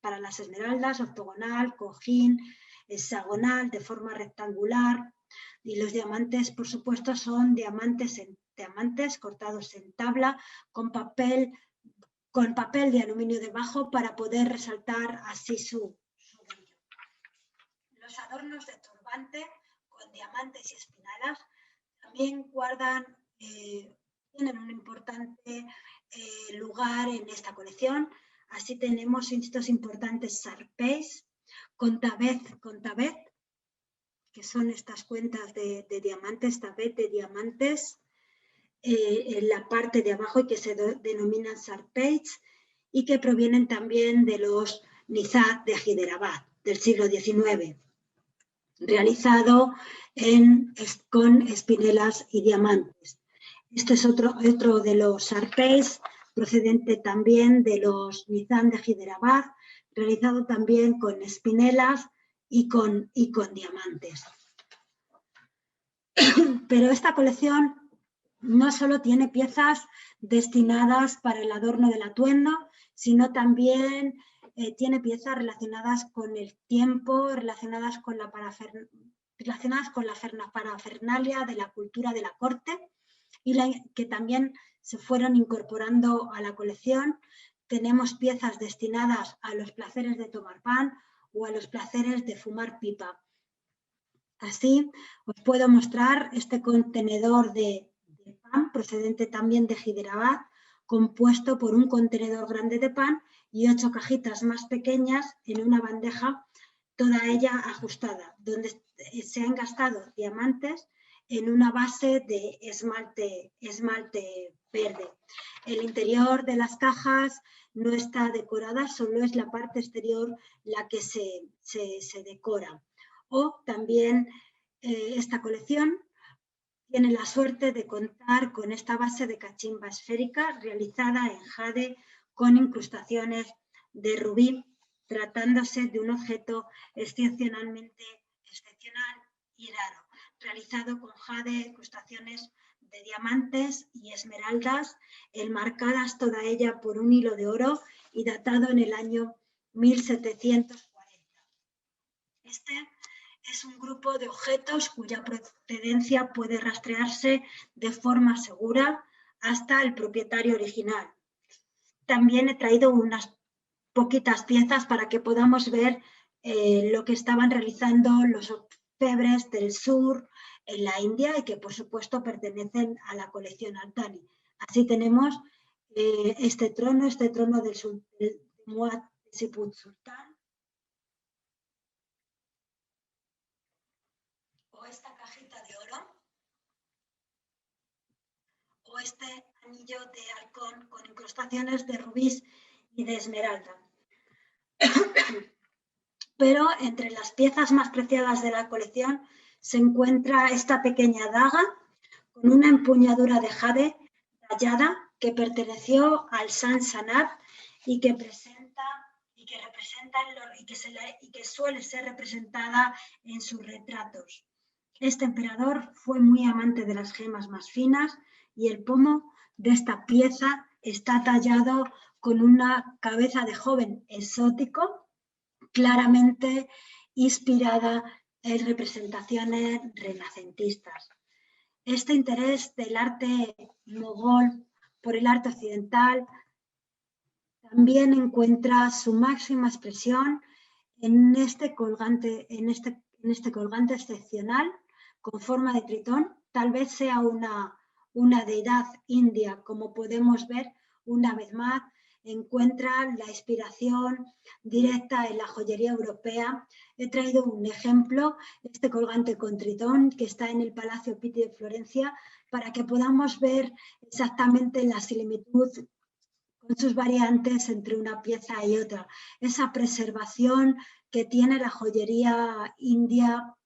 para las esmeraldas, octogonal, cojín, hexagonal, de forma rectangular. Y los diamantes, por supuesto, son diamantes cortados en tabla con papel de aluminio debajo para poder resaltar así su brillo. Los adornos de turbante con diamantes y espinalas también tienen un importante lugar en esta colección. Así tenemos estos importantes sarpés con tabet, que son estas cuentas de diamantes, tabet de diamantes, en la parte de abajo y que se denominan sarpés y que provienen también de los Nizam de Hyderabad del siglo XIX, realizado con espinelas y diamantes. Este es otro de los sarpés, procedente también de los Nizam de Hyderabad, realizado también con espinelas y con diamantes. Pero esta colección no solo tiene piezas destinadas para el adorno del atuendo, sino también tiene piezas relacionadas con el tiempo, relacionadas con la parafernalia de la cultura de la corte y que también se fueron incorporando a la colección. Tenemos piezas destinadas a los placeres de tomar pan o a los placeres de fumar pipa. Así os puedo mostrar este contenedor de pan procedente también de Hyderabad, compuesto por un contenedor grande de pan y 8 cajitas más pequeñas en una bandeja, toda ella ajustada, donde se han gastado diamantes en una base de esmalte verde. El interior de las cajas no está decorada, solo es la parte exterior la que se decora. O también esta colección tiene la suerte de contar con esta base de cachimba esférica realizada en jade con incrustaciones de rubí, tratándose de un objeto excepcionalmente excepcional y raro, realizado con jade, incrustaciones de diamantes y esmeraldas, enmarcadas toda ella por un hilo de oro y datado en el año 1740. Este es un grupo de objetos cuya procedencia puede rastrearse de forma segura hasta el propietario original. También he traído unas poquitas piezas para que podamos ver lo que estaban realizando los orfebres del sur en la India y que por supuesto pertenecen a la colección Altani. Así tenemos este trono del Muad Siput Sultán, o esta cajita de oro, o este anillo de halcón con incrustaciones de rubíes y de esmeralda. Pero entre las piezas más preciadas de la colección se encuentra esta pequeña daga con una empuñadura de jade tallada que perteneció al Sansanab y que suele ser representada en sus retratos. Este emperador fue muy amante de las gemas más finas y el pomo de esta pieza está tallado con una cabeza de joven exótico, claramente inspirada en representaciones renacentistas. Este interés del arte mogol por el arte occidental también encuentra su máxima expresión en este colgante excepcional con forma de tritón. Tal vez sea una deidad india, como podemos ver una vez más, encuentra la inspiración directa en la joyería europea. He traído un ejemplo, este colgante con tritón que está en el Palacio Pitti de Florencia, para que podamos ver exactamente la similitud con sus variantes entre una pieza y otra. Esa preservación que tiene la joyería india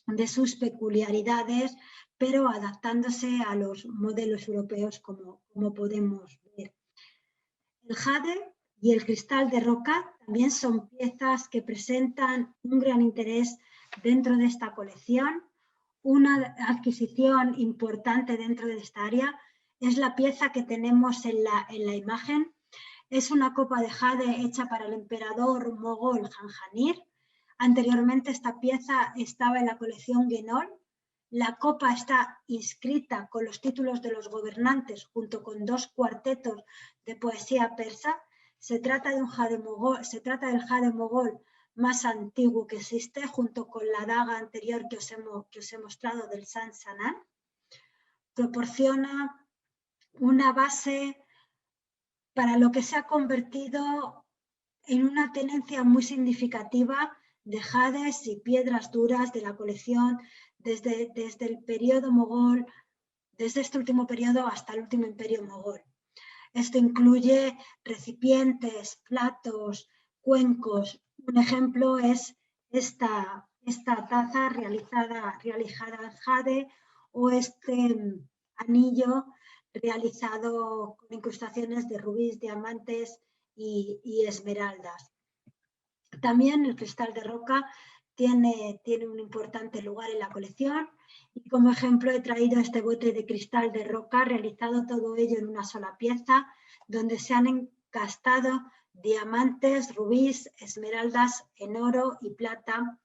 de sus peculiaridades, pero adaptándose a los modelos europeos, como podemos ver. El jade y el cristal de roca también son piezas que presentan un gran interés dentro de esta colección. Una adquisición importante dentro de esta área es la pieza que tenemos en la imagen. Es una copa de jade hecha para el emperador mogol Jahangir. Anteriormente esta pieza estaba en la colección Genol. La copa está inscrita con los títulos de los gobernantes junto con 2 cuartetos de poesía persa. Se trata del jade mogol más antiguo que existe, junto con la daga anterior que os he mostrado del Sansanab. Proporciona una base para lo que se ha convertido en una tenencia muy significativa de jades y piedras duras de la colección desde el periodo mogol, desde este último periodo hasta el último imperio mogol. Esto incluye recipientes, platos, cuencos. Un ejemplo es esta taza realizada en jade, o este anillo realizado con incrustaciones de rubíes, diamantes y esmeraldas. También el cristal de roca tiene un importante lugar en la colección, y como ejemplo he traído este bote de cristal de roca realizado todo ello en una sola pieza, donde se han encastado diamantes, rubíes, esmeraldas en oro y plata.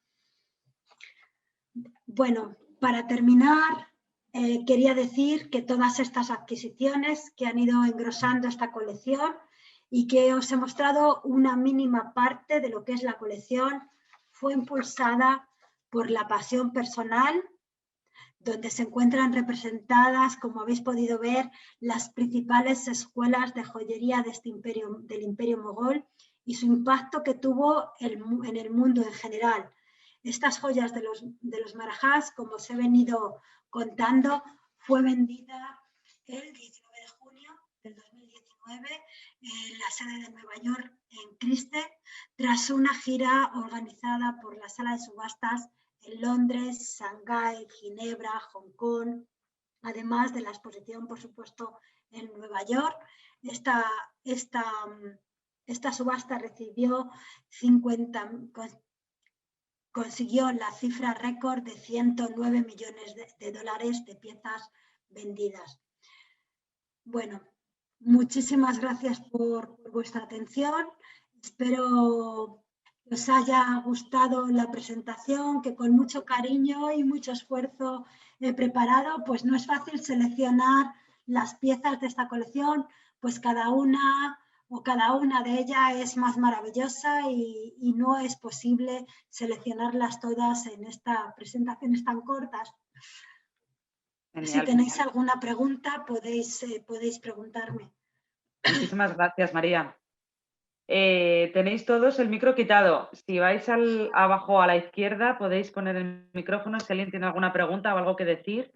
Bueno, para terminar, quería decir que todas estas adquisiciones que han ido engrosando esta colección y que os he mostrado una mínima parte de lo que es la colección, fue impulsada por la pasión personal, donde se encuentran representadas, como habéis podido ver, las principales escuelas de joyería de del imperio mogol y su impacto que tuvo en el mundo en general. Estas joyas de los marajás, como os he venido contando, fue vendida el 19 de junio del 2019 en la sede de Nueva York, en Christie's, tras una gira organizada por la sala de subastas en Londres, Shanghái, Ginebra, Hong Kong, además de la exposición, por supuesto, en Nueva York. Esta subasta recibió consiguió la cifra récord de 109 millones de dólares de piezas vendidas. Bueno, muchísimas gracias por vuestra atención. Espero que os haya gustado la presentación, que con mucho cariño y mucho esfuerzo he preparado. Pues no es fácil seleccionar las piezas de esta colección, pues cada una de ellas es más maravillosa y no es posible seleccionarlas todas en estas presentaciones tan cortas. Genial. Si tenéis alguna pregunta, podéis preguntarme. Muchísimas gracias, María. Tenéis todos el micro quitado. Si vais abajo a la izquierda, podéis poner el micrófono si alguien tiene alguna pregunta o algo que decir.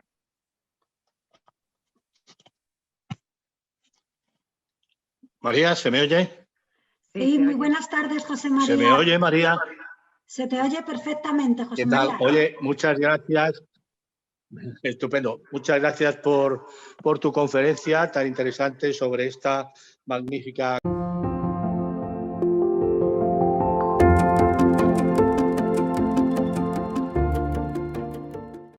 María, ¿se me oye? Sí, muy buenas tardes, José María. ¿Se me oye, María? Se te oye perfectamente, José ¿Qué tal? María. Oye, muchas gracias. Estupendo. Muchas gracias por tu conferencia tan interesante sobre esta magnífica